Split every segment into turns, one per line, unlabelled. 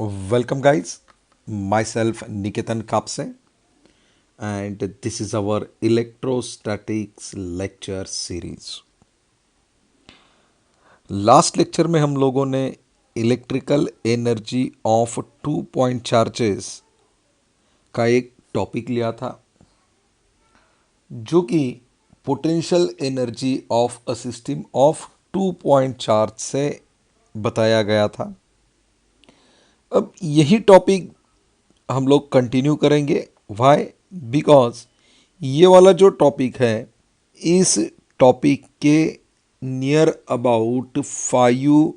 Welcome, guys. Myself Niketan Kapse, and this is our electrostatics lecture series. Last lecture में हम लोगों ने electrical energy of 2 point charges का एक topic लिया था जो कि potential energy of a system of 2 point charge से बताया गया था। अब यही टॉपिक हम लोग कंटिन्यू करेंगे। वाई? बिकॉज ये वाला जो टॉपिक है, इस टॉपिक के नियर अबाउट 5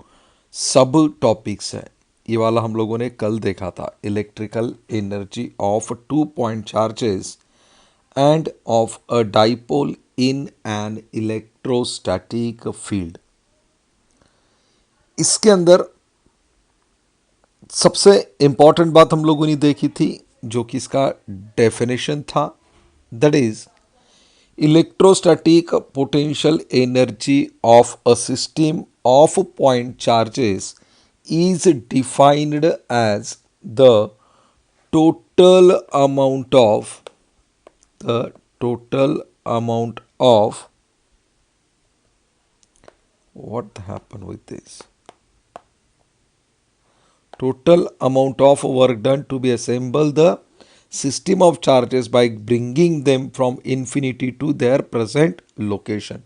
सब टॉपिक्स हैं। ये वाला हम लोगों ने कल देखा था, electrical energy of 2 point charges end of a dipole in an electrostatic field. इसके अंदर सबसे इंपॉर्टेंट बात हम लोगों ने देखी थी जो कि इसका डेफिनेशन था, that is electrostatic potential energy of a system of point charges is defined as the total amount of total amount of what happened with this total amount of work done to be assemble the system of charges by bringing them from infinity to their present location।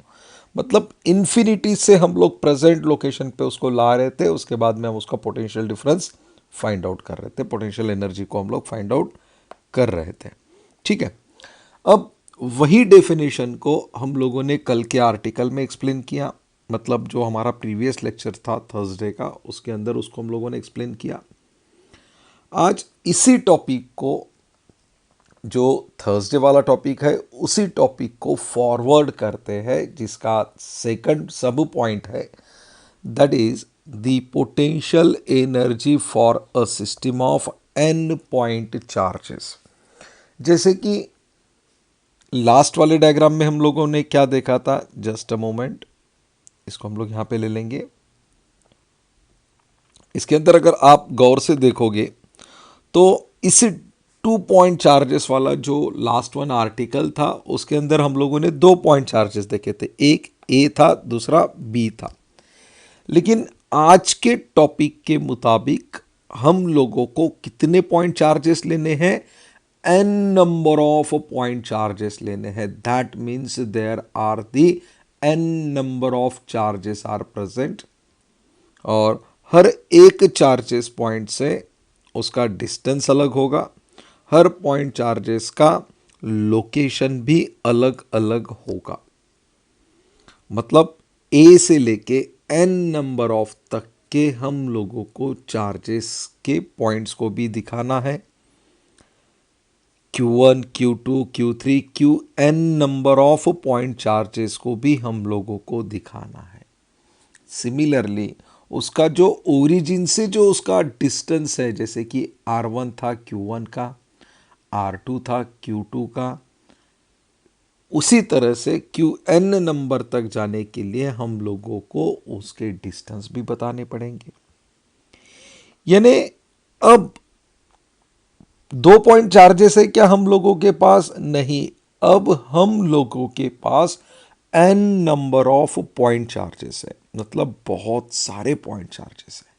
मतलब infinity से हम लोग present location पे उसको ला रहे थे, उसके बाद में हम उसका पोटेंशियल डिफरेंस फाइंड आउट कर रहे थे, पोटेंशियल एनर्जी को हम लोग फाइंड आउट कर रहे थे। ठीक है, अब वही डेफिनेशन को हम लोगों ने कल के आर्टिकल में एक्सप्लेन किया। मतलब जो हमारा प्रीवियस लेक्चर था थर्सडे का, उसके अंदर उसको हम लोगों ने एक्सप्लेन किया। आज इसी टॉपिक को, जो थर्सडे वाला टॉपिक है, उसी टॉपिक को फॉरवर्ड करते हैं, जिसका सेकंड सब पॉइंट है, that is the potential energy for a system of n point charges. जैसे कि लास्ट वाले डायग्राम में हम लोगों ने क्या देखा था, जस्ट अ मोमेंट, इसको हम लोग यहां पे ले लेंगे। इसके अंदर अगर आप गौर से देखोगे तो इस 2 पॉइंट चार्जेस वाला जो लास्ट वन आर्टिकल था, उसके अंदर हम लोगों ने 2 पॉइंट चार्जेस देखे थे, एक ए था, दूसरा बी था। लेकिन आज के टॉपिक के मुताबिक हम लोगों को कितने पॉइंट चार्जेस लेने हैं? n number of point charges लेने हैं। That means there are the n number of charges are present, और हर एक चार्जेस पॉइंट से उसका डिस्टेंस अलग होगा, हर पॉइंट चार्जेस का लोकेशन भी अलग अलग होगा। मतलब ए से लेके n नंबर ऑफ तक के हम लोगों को चार्जेस के पॉइंट्स को भी दिखाना है। Q1, Q2, Q3, Qn number of point charges को भी हम लोगों को दिखाना है। सिमिलरली उसका जो ओरिजिन से जो उसका डिस्टेंस है, जैसे कि R1 था Q1 का, R2 था Q2 का, उसी तरह से Qn नंबर तक जाने के लिए हम लोगों को उसके डिस्टेंस भी बताने पड़ेंगे। यानी अब 2 पॉइंट चार्जेस है क्या हम लोगों के पास? नहीं, अब हम लोगों के पास n number of point charges है। मतलब बहुत सारे पॉइंट चार्जेस है,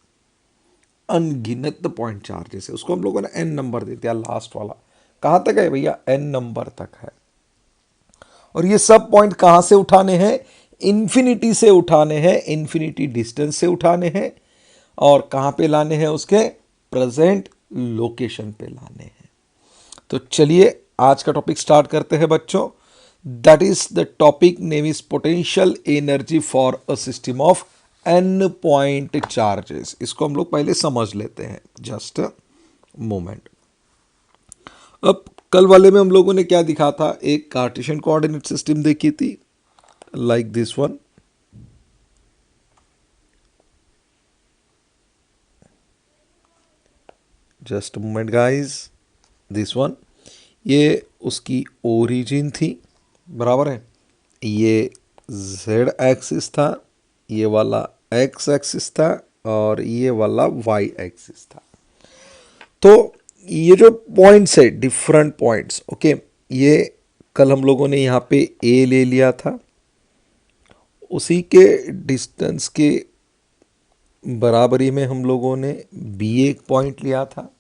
अनगिनत पॉइंट चार्जेस है। उसको हम लोगों ने n नंबर दे दिया। लास्ट वाला कहां तक है भैया? n नंबर तक है। और ये सब पॉइंट कहां से उठाने हैं? इन्फिनिटी से उठाने हैं, इन्फिनिटी डिस्टेंस से उठाने हैं, और कहां पे लाने हैं? उसके प्रेजेंट लोकेशन पे लाने हैं। तो चलिए आज का टॉपिक स्टार्ट करते हैं बच्चों। That is the topic name is potential energy for a system of n point charges. इसको हम लोग पहले समझ लेते हैं, जस्ट मोमेंट। अब कल वाले में हम लोगों ने क्या दिखा था? एक कार्टेशियन कोऑर्डिनेट सिस्टम देखी थी, like this one. Just moment guys, this one, ये उसकी ओरिजिन थी, बराबर है। ये z एक्सिस था, ये वाला x एक्सिस था, और ये वाला y एक्सिस था। तो ये जो पॉइंट्स है, डिफरेंट पॉइंट्स, ओके, ये कल हम लोगों ने यहाँ पे ए ले लिया था, उसी के डिस्टेंस के बराबरी में हम लोगों ने बी एक पॉइंट लिया था।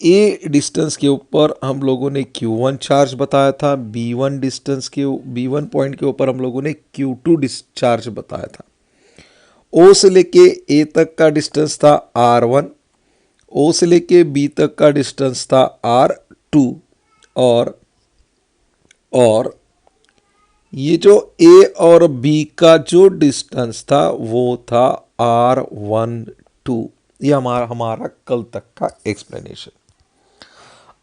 ए डिस्टेंस के ऊपर हम लोगों ने Q1 चार्ज बताया था, B1 पॉइंट के ऊपर हम लोगों ने Q2 चार्ज बताया था। O से लेके A तक का डिस्टेंस था R1, O से लेके B तक का डिस्टेंस था R2, और ये जो A और B का जो डिस्टेंस था वो था R12। ये हमारा कल तक का एक्सप्लेनेशन।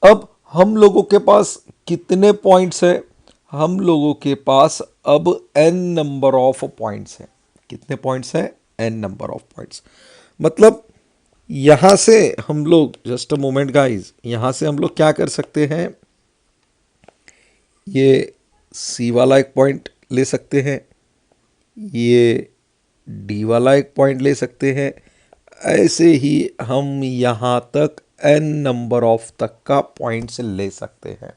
अब हम लोगों के पास कितने पॉइंट्स है? हम लोगों के पास अब n नंबर ऑफ पॉइंट्स है। कितने पॉइंट्स है? n number of points. मतलब यहां से हम लोग, जस्ट अ मोमेंट गाइस, यहां से हम लोग क्या कर सकते हैं, ये C वाला एक पॉइंट ले सकते हैं, ये D वाला एक पॉइंट ले सकते हैं, ऐसे ही हम यहाँ तक n नंबर ऑफ तक का पॉइंट्स ले सकते हैं।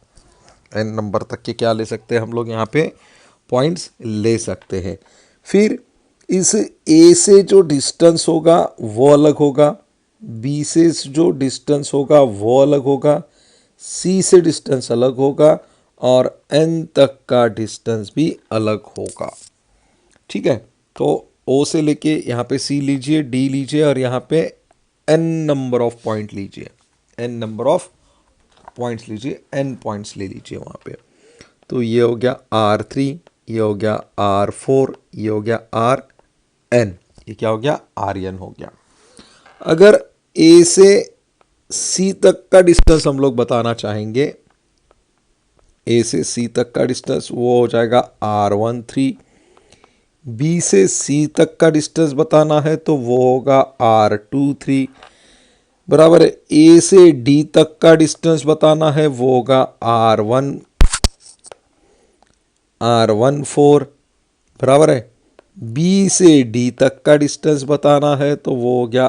n नंबर तक के क्या ले सकते हैं हम लोग, यहाँ पे पॉइंट्स ले सकते हैं। फिर इस A से जो डिस्टेंस होगा वो अलग होगा, B से जो डिस्टेंस होगा वो अलग होगा, C से डिस्टेंस अलग होगा, और n तक का डिस्टेंस भी अलग होगा। ठीक है, तो O से लेके यहाँ पे C लीजिए, D लीजिए, और यहाँ पे n नंबर ऑफ पॉइंट लीजिए, n नंबर ऑफ पॉइंट्स लीजिए, n पॉइंट्स ले लीजिए वहाँ पे। तो ये हो गया R3, ये हो गया R4, ये हो गया Rn, ये क्या हो गया, Rn हो गया। अगर A से C तक का डिस्टेंस हम लोग बताना चाहेंगे, A से C तक का डिस्टेंस वो हो जाएगा R13। B से C तक का डिस्टेंस बताना है तो वो होगा R23, बराबर है। A से D तक का डिस्टेंस बताना है वो होगा R14, बराबर है। B से D तक का डिस्टेंस बताना है तो वो हो गया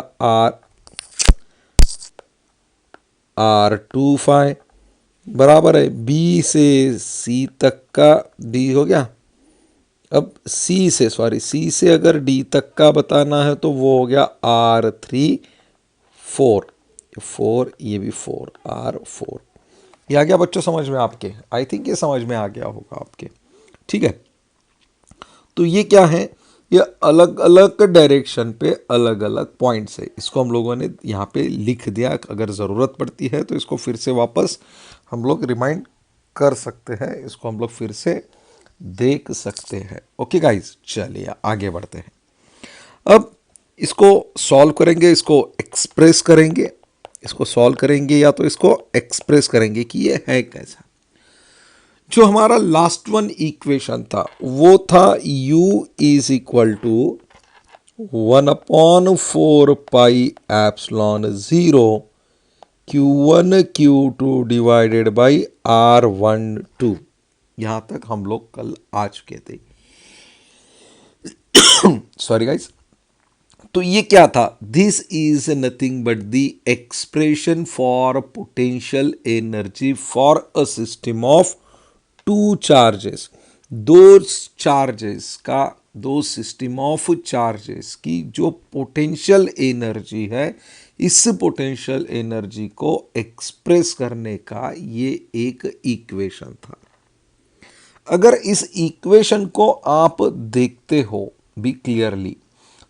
R25, बराबर है। B से C तक का D हो गया। अब C से अगर D तक का बताना है तो वो हो गया R34, 4, ये भी 4, R4। ये आ गया बच्चों समझ में आपके? आई थिंक ये समझ में आ गया होगा आपके। ठीक है, तो ये क्या है, ये अलग अलग डायरेक्शन पे अलग अलग पॉइंट्स है। इसको हम लोगों ने यहाँ पे लिख दिया, अगर ज़रूरत पड़ती है तो इसको फिर से वापस हम लोग रिमाइंड कर सकते हैं, इसको हम लोग फिर से देख सकते हैं। ओके गाइज, चलिए आगे बढ़ते हैं। अब इसको सॉल्व करेंगे, इसको एक्सप्रेस करेंगे, इसको सॉल्व करेंगे या तो इसको एक्सप्रेस करेंगे कि ये है कैसा। जो हमारा लास्ट वन इक्वेशन था वो था u is equal to 1/4 pi epsilon 0 Q1 Q2 divided by R12। यहां तक हम लोग कल आ चुके थे। सॉरी गाइस, तो ये क्या था, this is nothing but the expression for potential energy for a system of two charges. दो सिस्टम ऑफ चार्जेस की जो पोटेंशियल एनर्जी है, इस पोटेंशियल एनर्जी को एक्सप्रेस करने का ये एक इक्वेशन था। अगर इस इक्वेशन को आप देखते हो भी क्लियरली,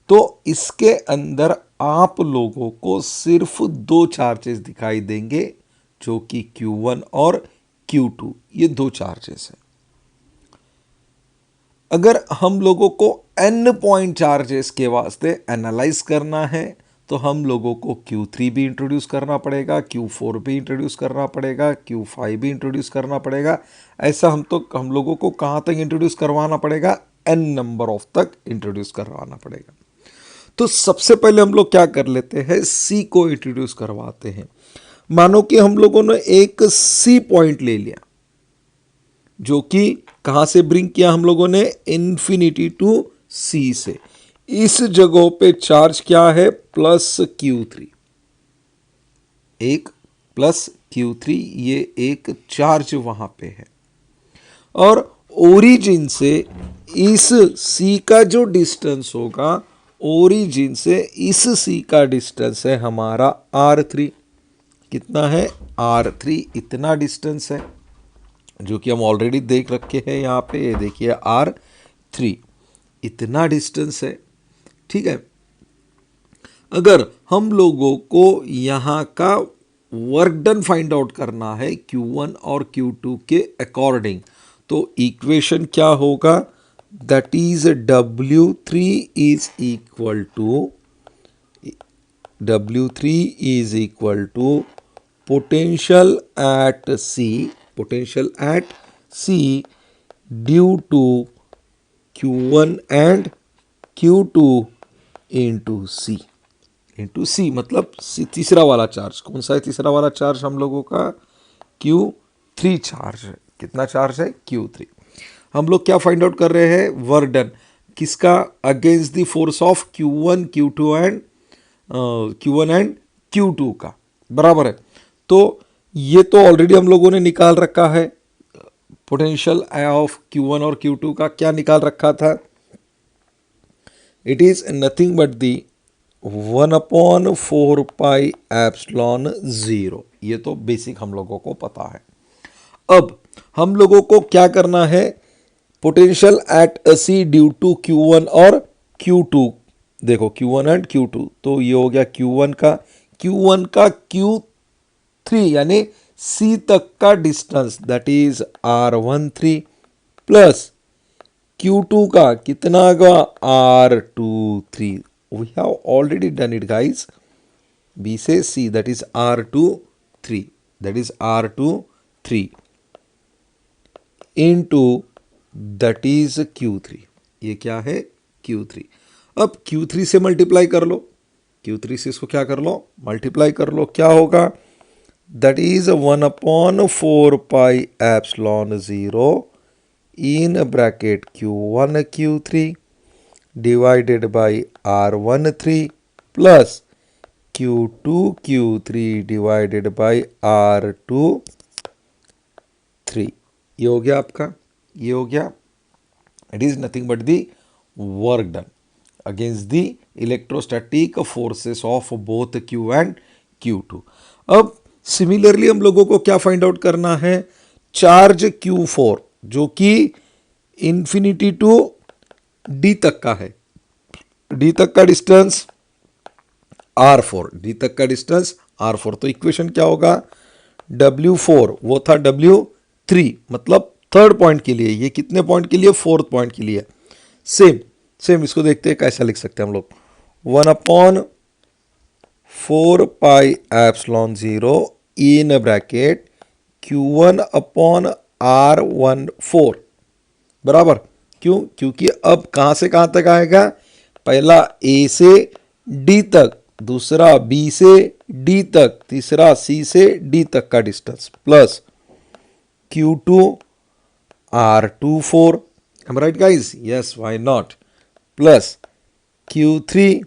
तो इसके अंदर आप लोगों को सिर्फ दो चार्जेस दिखाई देंगे, जो कि Q1 और Q2, ये दो चार्जेस हैं। अगर हम लोगों को n पॉइंट चार्जेस के वास्ते एनालाइज करना है तो हम लोगों को Q3 भी इंट्रोड्यूस करना पड़ेगा, Q4 भी इंट्रोड्यूस करना पड़ेगा, Q5 भी इंट्रोड्यूस करना पड़ेगा। ऐसा हम लोगों को कहाँ तक इंट्रोड्यूस करवाना पड़ेगा, n नंबर ऑफ तक इंट्रोड्यूस करवाना पड़ेगा। तो सबसे पहले हम लोग क्या कर लेते हैं, C को इंट्रोड्यूस करवाते हैं। मानो कि हम लोगों ने एक C पॉइंट ले लिया, जो कि कहां से ब्रिंग किया हम लोगों ने, इन्फिनिटी टू C से। इस जगह पे चार्ज क्या है, +Q3। एक प्लस Q3, ये एक चार्ज वहां पे है। और ओरिजिन से इस C का जो डिस्टेंस होगा, ओरिजिन से इस C का डिस्टेंस है हमारा R3। कितना है? R3, इतना डिस्टेंस है जो कि हम ऑलरेडी देख रखे हैं यहाँ पे। ये देखिए R3, इतना डिस्टेंस है। ठीक है, अगर हम लोगों को यहाँ का वर्क डन फाइंड आउट करना है Q1 और Q2 के अकॉर्डिंग, तो इक्वेशन क्या होगा? That is W3 is equal to potential at C due to Q1 and Q2 into C मतलब तीसरा वाला चार्ज। कौन सा है तीसरा वाला चार्ज हम लोगों का? Q3 चार्ज है। कितना चार्ज है? Q3। हम लोग क्या फाइंड आउट कर रहे हैं? वर्क डन किसका? Against the force of Q1 and Q2 का, बराबर है। तो ये तो ऑलरेडी हम लोगों ने निकाल रखा है। पोटेंशियल ऑफ Q1 और Q2 का क्या निकाल रखा था? It is nothing but the 1/4 pi epsilon 0। ये तो बेसिक हम लोगों को पता है। अब हम लोगों को क्या करना है? Potential at C due to Q1 और Q2। देखो Q1 एंड Q2, तो ये हो गया Q1 का Q3 यानी C तक का distance, that is R13 plus Q2 का कितना होगा? R23। We have already done it, guys. B से C, that is R23, that is R23 into that is Q3। ये क्या है? Q3। अब Q3 से मल्टीप्लाई कर लो, Q3 से इसको क्या कर लो? मल्टीप्लाई कर लो। क्या होगा? That is 1/4 pi epsilon 0 in bracket Q1 Q3 divided by R13 plus Q2 Q3 divided by R23। ये हो गया आपका, ये हो गया। It is nothing but the work done against the electrostatic forces of both Q and Q2। अब similarly हम लोगों को क्या फाइंड आउट करना है? चार्ज Q4 जो कि इंफिनिटी टू D तक का है। D तक का डिस्टेंस R4, D तक का डिस्टेंस R4। तो इक्वेशन क्या होगा? W4 वो था W3, मतलब थर्ड पॉइंट के लिए। ये कितने पॉइंट के लिए? फोर्थ पॉइंट के लिए। सेम इसको देखते हैं कैसा लिख सकते हैं हम लोग। 1/4 pi epsilon 0 in bracket Q1 upon R14, बराबर। क्यों? क्योंकि अब कहां से कहां तक आएगा? पहला A से D तक, दूसरा B से D तक, तीसरा C से D तक का distance, plus Q2 R24, am I right guys? Yes, why not? Plus Q3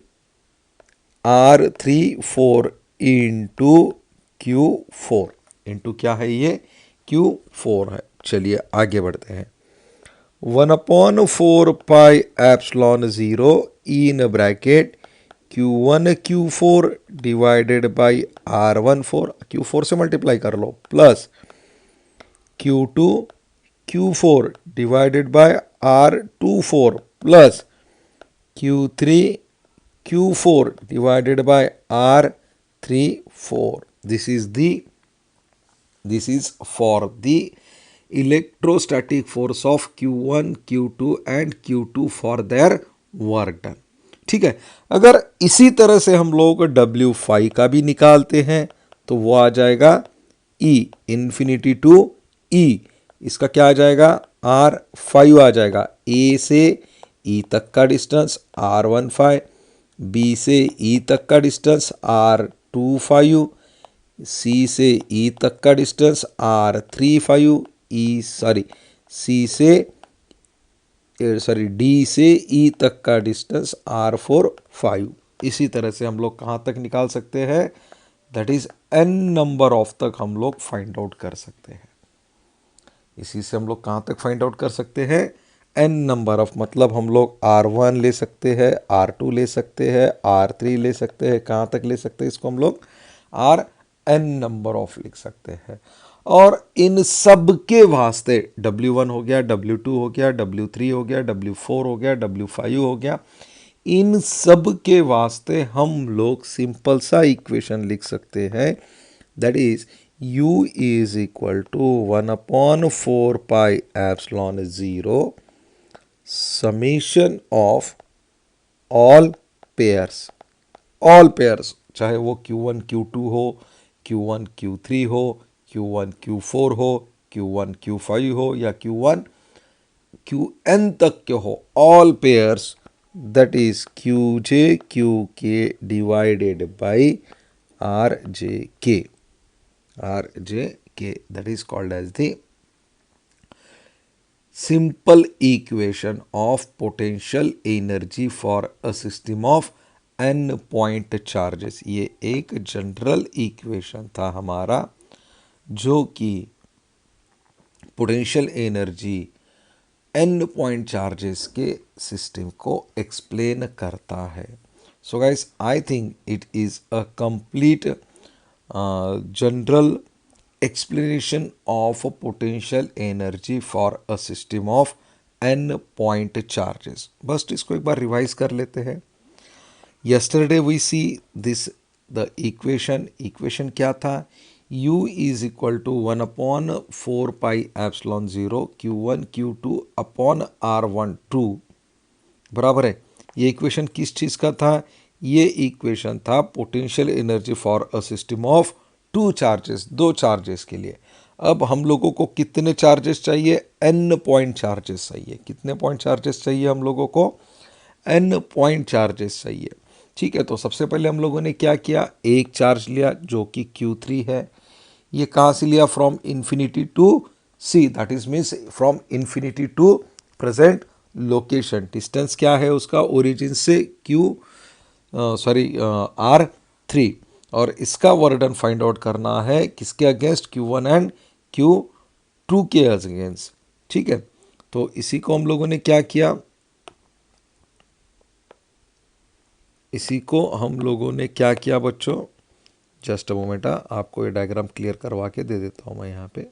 R34 into Q4 into क्या है? ये Q4 है। चलिए आगे बढ़ते हैं। 1/4 pi epsilon 0 in bracket Q1 Q4 divided by R14, Q4 से मल्टीप्लाई कर लो, plus Q2 Q4 divided by R24 plus Q3 Q4 divided by R34। This is for the electrostatic force of Q1 Q2 and Q2 for their work done। ठीक है, अगर इसी तरह से हम लोग W5 का भी निकालते हैं तो वो आ जाएगा E इंफिनिटी टू E। इसका क्या आ जाएगा? R5 आ जाएगा। A से E तक का डिस्टेंस R15, B से E तक का डिस्टेंस R25, C से E तक का डिस्टेंस R35, D से E तक का डिस्टेंस R45। इसी तरह से हम लोग कहाँ तक निकाल सकते हैं? दैट इज n नंबर ऑफ तक हम लोग फाइंड आउट कर सकते हैं। इसी से हम लोग कहाँ तक फाइंड आउट कर सकते हैं, n नंबर ऑफ, मतलब हम लोग R1 ले सकते हैं, R2 ले सकते हैं, R3 ले सकते हैं, कहाँ तक ले सकते हैं इसको हम लोग Rn नंबर ऑफ लिख सकते हैं। और इन सब के वास्ते W1 हो गया, W2 हो गया, W3 हो गया, W4 हो गया, W5 हो गया, इन सब के वास्ते हम लोग सिंपल सा इक्वेशन लिख सकते हैं, दैट is u is equal to 1/4 pi epsilon 0 summation of all pairs, all pairs, चाहे वो Q1 Q2 हो, Q1 Q3 हो, Q1 Q4 हो, Q1 Q5 हो, या Q1 Qn तक के हो, all pairs, that is Qj Qk divided by Rjk, Rjk, that is called as the simple equation of potential energy for a system of n point charges। ये एक general equation था हमारा जो कि potential energy n point charges के system को explain करता है। So guys, I think it is a complete general explanation of a potential energy for a system of n point charges। बस इसको एक बार रिवाइज कर लेते हैं। yesterday we see this, the equation क्या था, u is equal to 1/4 pi epsilon 0 Q1 Q2 upon R12 बराबर है। ये इक्वेशन किस चीज़ का था, ये इक्वेशन था potential energy for a system of two charges, दो चार्जेस के लिए। अब हम लोगों को कितने चार्जेस चाहिए, n पॉइंट चार्जेस चाहिए। कितने पॉइंट चार्जेस चाहिए हम लोगों को, n पॉइंट चार्जेस चाहिए। ठीक है, तो सबसे पहले हम लोगों ने क्या किया, एक चार्ज लिया जो कि Q3 है। ये कहाँ से लिया, from infinity to C, that is means from infinity to present location. Distance क्या है उसका, ओरिजिन से R3, और इसका वर्क डन फाइंड आउट करना है किसके अगेंस्ट, Q1 एंड Q2 के अगेंस्ट। ठीक है, तो इसी को हम लोगों ने क्या किया, इसी को हम लोगों ने क्या किया बच्चों, जस्ट अ मोमेंट, आपको ये डायग्राम क्लियर करवा के दे देता हूं मैं यहाँ पे।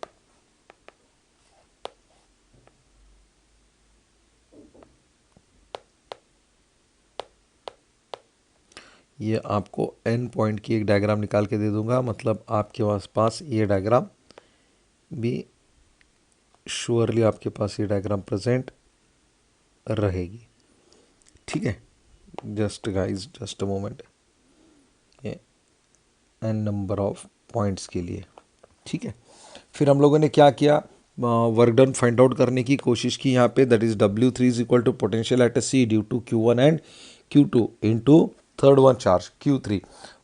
ये आपको n पॉइंट की एक डायग्राम निकाल के दे दूंगा, मतलब आपके पास ये डायग्राम भी श्योरली आपके पास ये डायग्राम प्रेजेंट रहेगी। ठीक है, just guys, just a moment, ये n नंबर ऑफ पॉइंट्स के लिए। ठीक है, फिर हम लोगों ने क्या किया, वर्क डन फाइंड आउट करने की कोशिश की यहाँ पे, that is W3 is equal to potential at C due to Q1 and Q2 into third one charge Q3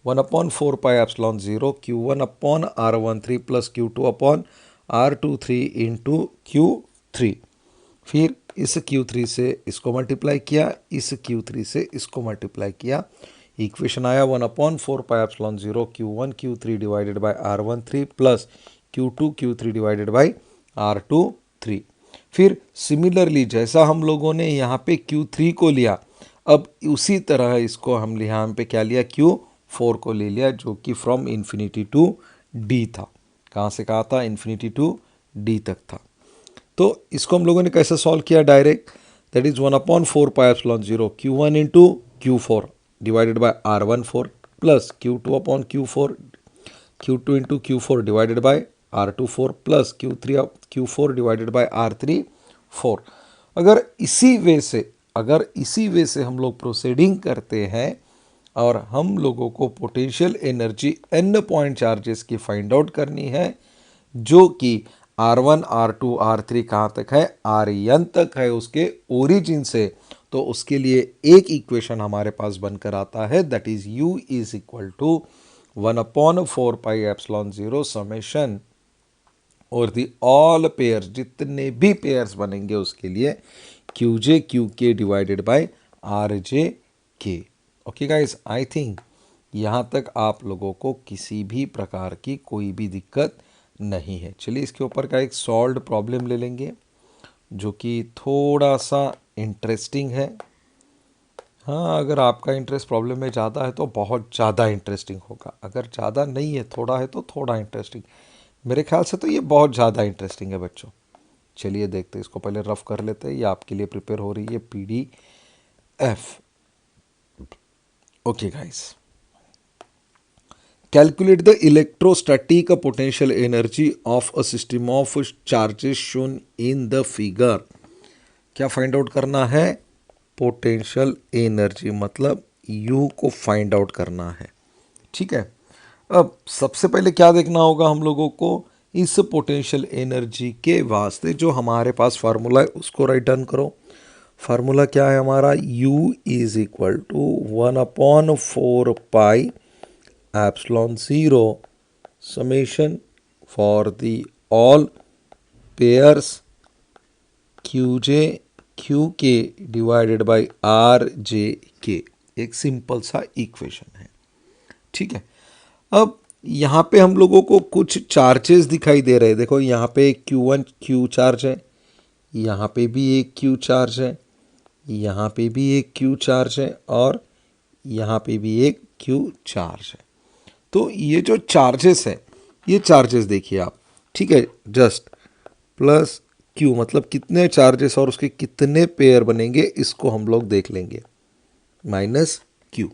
1/4 pi epsilon 0 Q1 upon R13 plus Q2 upon R23 into Q3। फिर इस Q3 से इसको multiply किया, इस Q3 से इसको multiply किया, equation आया 1/4 pi epsilon 0 Q1 Q3 divided by R13 plus Q2 Q3 divided by R23। फिर सिमिलरली जैसा हम लोगों ने यहाँ पे Q3 को लिया, अब उसी तरह इसको हम यहाँ पे क्या लिया, Q4 को ले लिया, जो कि फ्रॉम इन्फिनिटी टू D था। कहाँ से कहा था, इन्फिनिटी टू D तक था। तो इसको हम लोगों ने कैसे सॉल्व किया, direct, that is 1/4 pi epsilon 0 Q1 into Q4 divided bye R14 plus Q2 upon Q4 Q2 into Q4 divided by R24 plus Q4 divided bye R34। अगर इसी वे से हम लोग प्रोसीडिंग करते हैं और हम लोगों को potential energy n point charges की फाइंड आउट करनी है, जो कि R1 R2 R3 कहाँ तक है, Rn तक है उसके ओरिजिन से, तो उसके लिए एक इक्वेशन हमारे पास बनकर आता है, that is u is equal to 1/4 pi epsilon 0 summation और दी ऑल पेयर्स, जितने भी पेयर्स बनेंगे उसके लिए Qj Qk divided bye Rj K। Okay guys, I think यहाँ तक आप लोगों को किसी भी प्रकार की कोई भी दिक्कत नहीं है। चलिए इसके ऊपर का एक सॉल्व्ड प्रॉब्लम ले लेंगे जो कि थोड़ा सा इंटरेस्टिंग है। हाँ, अगर आपका इंटरेस्ट प्रॉब्लम में ज़्यादा है तो बहुत ज़्यादा इंटरेस्टिंग होगा, अगर ज़्यादा नहीं है, थोड़ा है तो थोड़ा इंटरेस्टिंग। मेरे ख्याल से तो ये बहुत ज़्यादा इंटरेस्टिंग है बच्चों। चलिए देखते हैं, इसको पहले रफ कर लेते हैं। ये आपके लिए प्रिपेयर हो रही है PDF। Okay guys, calculate the electrostatic potential energy of a system of charges shown in the figure. क्या फाइंड आउट करना है? पोटेंशियल एनर्जी, मतलब U को फाइंड आउट करना है। ठीक है, अब सबसे पहले क्या देखना होगा हम लोगों को, इस पोटेंशियल एनर्जी के वास्ते जो हमारे पास फार्मूला है उसको राइट डाउन करो। फार्मूला क्या है हमारा? U is equal to 1/4 pi epsilon 0 summation for the all pairs QJ QK divided by RJK। एक सिंपल सा इक्वेशन है। ठीक है, अब यहाँ पे हम लोगों को कुछ चार्जेस दिखाई दे रहे हैं। देखो यहाँ पे एक Q1 Q चार्ज है, यहाँ पे भी एक Q चार्ज है, यहाँ पे भी एक Q चार्ज है और यहाँ पे भी एक Q चार्ज है। तो ये जो चार्जेस है, ये चार्जेस देखिए आप। ठीक है, जस्ट प्लस Q मतलब कितने चार्जेस और उसके कितने पेयर बनेंगे इसको हम लोग देख लेंगे, माइनस Q।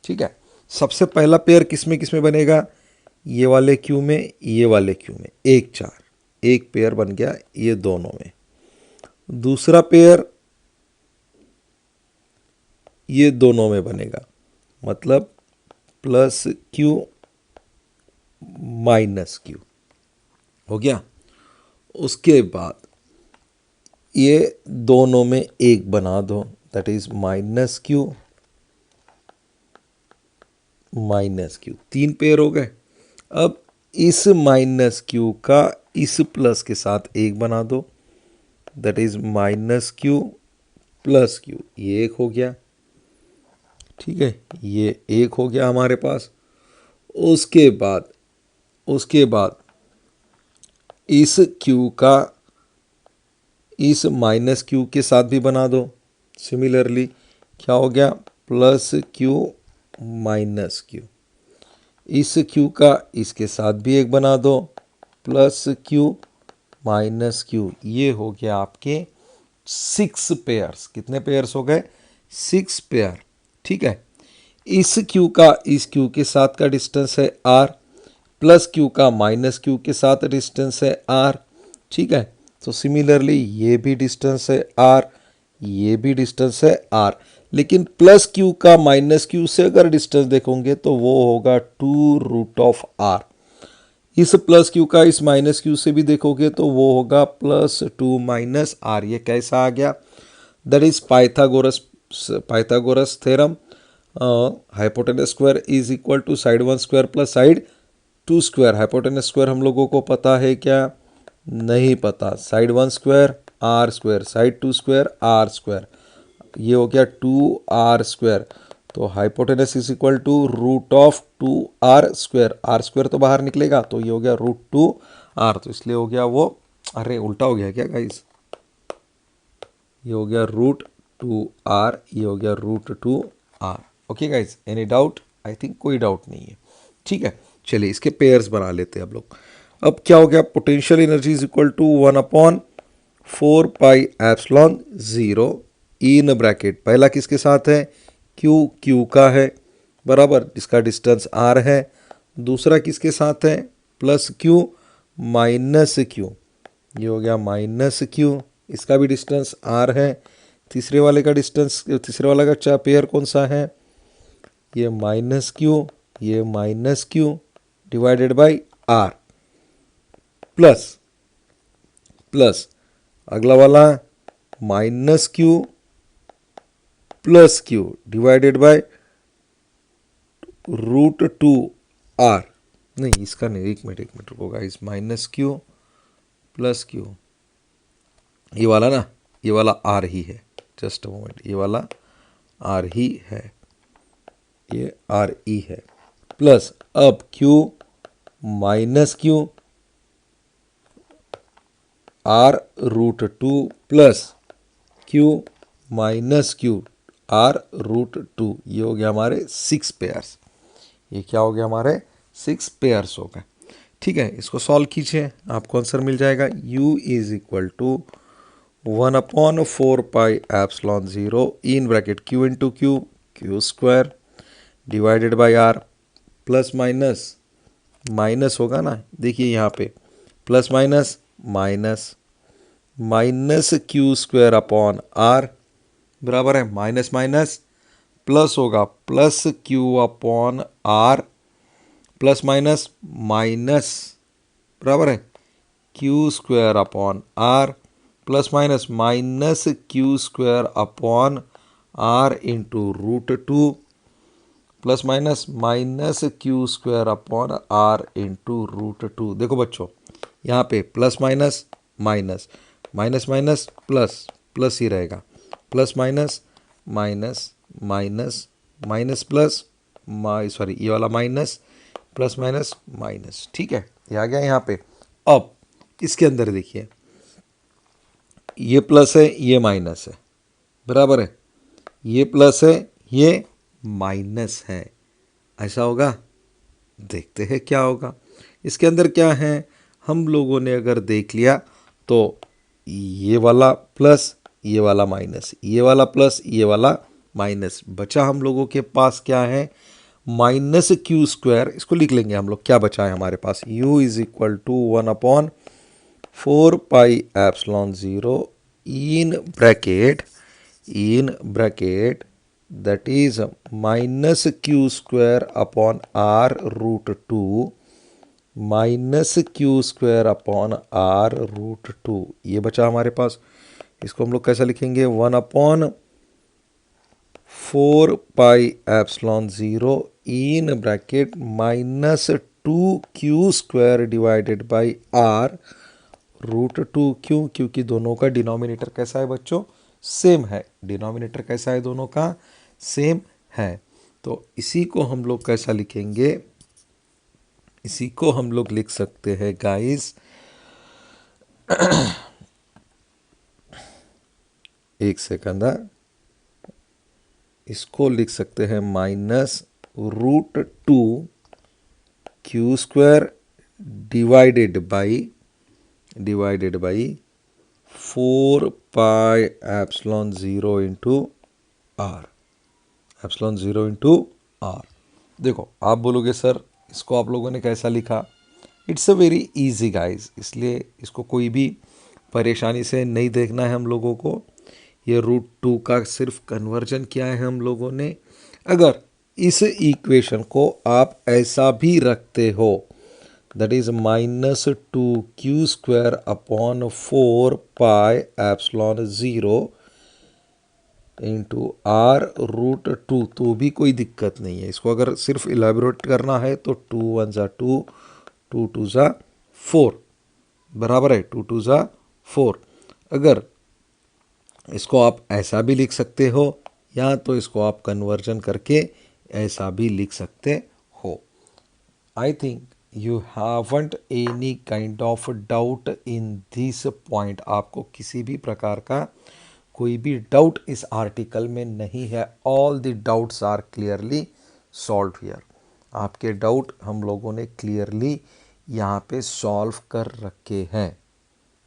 ठीक है, सबसे पहला पेयर किस में बनेगा? ये वाले Q में, ये वाले Q में, एक चार, एक पेयर बन गया ये दोनों में। दूसरा पेयर ये दोनों में बनेगा, मतलब प्लस Q माइनस Q हो गया। उसके बाद ये दोनों में एक बना दो, that is minus Q minus Q। तीन पेयर हो गए। अब इस माइनस Q का इस प्लस के साथ एक बना दो, that is minus Q plus Q। ये एक हो गया। ठीक है, ये एक हो गया हमारे पास। उसके बाद इस Q का इस माइनस Q के साथ भी बना दो। सिमिलरली क्या हो गया? Plus Q minus Q। इस Q का इसके साथ भी एक बना दो, प्लस Q माइनस Q। ये हो गया आपके 6 पेयर्स। कितने पेयर्स हो गए? 6 पेयर। ठीक है, इस Q का इस Q के साथ का डिस्टेंस है R, प्लस Q का माइनस Q के साथ डिस्टेंस है R। ठीक है, तो सिमिलरली ये भी डिस्टेंस है R, ये भी डिस्टेंस है R। लेकिन प्लस Q का माइनस Q से अगर डिस्टेंस देखोगे तो वो होगा 2√R। इस प्लस Q का इस माइनस Q से भी देखोगे तो वो होगा प्लस 2 माइनस R। ये कैसा आ गया? That is Pythagoras theorem. Hypotenuse square is equal to side 1 square plus side 2 square. Hypotenuse square हम लोगों को पता है क्या? नहीं पता। Side 1 square R square, side 2 square R square. ये हो गया 2R स्क्वायर। तो hypotenuse is equal to root of 2R square. R square तो बाहर निकलेगा, तो ये हो गया √2R। तो इसलिए हो गया वो, अरे उल्टा हो गया क्या गाइस? ये हो गया √2R, ये हो गया √2R। Okay guys, any doubt? I think कोई डाउट नहीं है। ठीक है, चलिए इसके पेयर्स बना लेते हैं अब लोग। अब क्या हो गया? Potential energy is equal to 1/4 pi epsilon 0 in bracket. पहला किसके साथ है? Q का है, बराबर, जिसका डिस्टेंस R है। दूसरा किसके साथ है? Plus Q minus Q। ये हो गया माइनस Q, इसका भी डिस्टेंस R है। तीसरे वाले का पेयर कौन सा है? ये माइनस Q, ये minus Q divided by R, plus अगला वाला minus Q plus Q divided by √2R। नहीं, इसका नहीं, एक मिनट रुको guys. Minus Q plus Q, ये वाला ना, ये वाला R ही है। जस्ट अ मोमेंट, ये वाला R ही है, ये RE है। प्लस अब q minus q r root two plus q minus q r root two. ये हो गया हमारे 6 पेयर्स। ये क्या हो गया हमारे 6 पेयर्स हो गए। ठीक है, इसको सॉल्व कीजिए, आपको आंसर मिल जाएगा। u is equal to 1/4 pi epsilon 0 in bracket q into q, q square divided by r, plus minus minus होगा ना, देखिए यहाँ पे plus minus minus minus q square upon r बराबर है माइनस माइनस प्लस होगा plus q upon r plus minus minus बराबर है q square upon r plus minus minus q square upon are into root two plus minus minus q square upon are into root two. देखो बच्चों, यहाँ पे plus minus minus minus minus plus plus ही रहेगा, plus minus minus minus minus plus sorry ये वाला minus plus minus minus. ठीक है, ये आ गया यहाँ पे। अब इसके अंदर देखिए, ये प्लस है ये माइनस है बराबर है, ये प्लस है ये माइनस है, ऐसा होगा। देखते हैं क्या होगा इसके अंदर क्या है। हम लोगों ने अगर देख लिया तो ये वाला प्लस ये वाला माइनस, ये वाला प्लस ये वाला माइनस, बचा हम लोगों के पास क्या है माइनस क्यू स्क्वायर। इसको लिख लेंगे हम लोग, क्या बचा है हमारे पास, u is equal to 1/4 pi epsilon 0 in bracket that is minus q square upon r root 2 minus q square upon r root two. ये बचा हमारे पास, इसको हम लोग कैसा लिखेंगे 1/4 pi epsilon 0 in bracket minus 2q square divided by r root two. क्यों? क्योंकि दोनों का डिनोमिनेटर कैसा है बच्चों, सेम है। डिनोमिनेटर कैसा है दोनों का, सेम है। तो इसी को हम लोग कैसा लिखेंगे, इसी को हम लोग लिख सकते हैं गाइस एक सेकंड, इसको लिख सकते हैं minus root two q square divided by 4 pi epsilon 0 into r, epsilon 0 into r. देखो आप बोलोगे सर इसको आप लोगों ने कैसा लिखा, it's a very easy guys, इसलिए इसको कोई भी परेशानी से नहीं देखना है हम लोगों को। ये रूट टू का सिर्फ कन्वर्जन किया है हम लोगों ने। अगर इस इक्वेशन को आप ऐसा भी रखते हो, that is -2q square upon 4 pi epsilon 0 into r root two, तो भी कोई दिक्कत नहीं है। इसको अगर सिर्फ इलेबोरेट करना है तो 2 1 ज़ा 2, 2 2 ज़ा 4 बराबर है 2 2 ज़ा 4। अगर इसको आप ऐसा भी लिख सकते हो, या तो इसको आप कन्वर्जन करके ऐसा भी लिख सकते हो। I think you haven't any kind of doubt in this point. आपको किसी भी प्रकार का कोई भी डाउट इस आर्टिकल में नहीं है। All the doubts are clearly solve here. आपके डाउट हम लोगों ने क्लियरली यहाँ पे सॉल्व कर रखे हैं।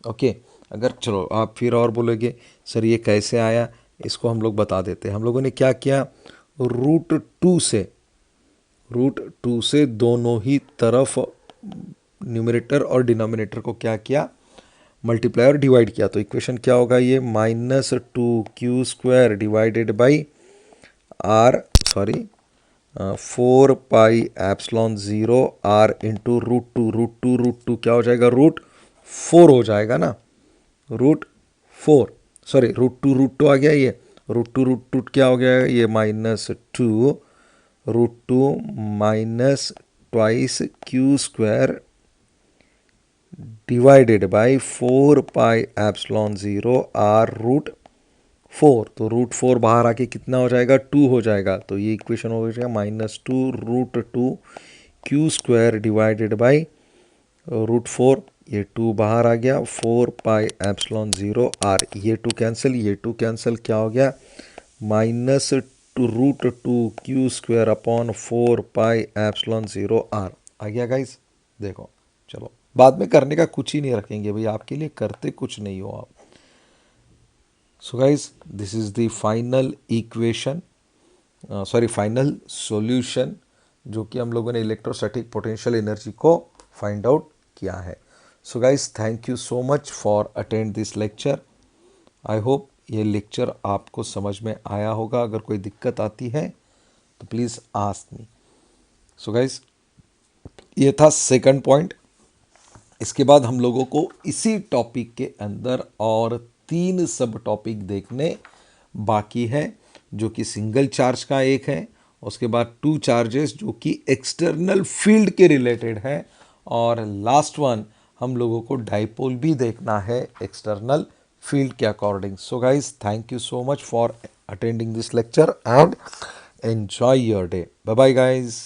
ओके, अगर चलो आप फिर और बोलोगे सर ये कैसे आया, इसको हम लोग बता देते हैं। हम लोगों ने क्या किया, रूट टू से दोनों ही तरफ न्यूमरेटर और डिनोमिनेटर को क्या किया, मल्टीप्लाई और डिवाइड किया। तो इक्वेशन क्या होगा, ये -2q square divided by r 4 pi epsilon 0 r into root two क्या हो जाएगा, √4 हो जाएगा ना, √4 √2 आ गया। ये √2 क्या हो गया, ये -2 √2 minus twice q square divided by 4 pi epsilon 0 r 4, तो रूट 4 बाहर आके कितना हो जाएगा, 2 हो जाएगा। तो ये इक्वेशन हो जाएगा -2 √2 क्यू स्क्वायर डिवाइडेड बाई √4। ये 2 बाहर आ गया, 4 पाई एप्सिलॉन 0 r। ये 2 कैंसिल, ये 2 कैंसिल, क्या हो गया -2 √2 Q square upon 4 pi epsilon 0 r। आ गया गाइस, देखो। चलो बाद में करने का कुछ ही नहीं रखेंगे भाई, आपके लिए करते कुछ नहीं हो आप। So guys, this is the final equation, sorry final solution, जो कि हम लोगों ने इलेक्ट्रोस्टैटिक पोटेंशियल एनर्जी को फाइंड आउट किया है। So guys, thank you so much for attend this lecture. I hope ये लेक्चर आपको समझ में आया होगा। अगर कोई दिक्कत आती है तो please ask me. So guys, ये था सेकंड पॉइंट। इसके बाद हम लोगों को इसी टॉपिक के अंदर और 3 सब टॉपिक देखने बाकी है, जो कि सिंगल चार्ज का एक है, उसके बाद 2 चार्जेस जो कि एक्सटर्नल फील्ड के रिलेटेड है, और लास्ट वन हम लोगों को डाइपोल भी देखना है एक्सटर्नल फील्ड के according. So guys, thank you so much for attending this lecture and enjoy your day. Bye bye guys.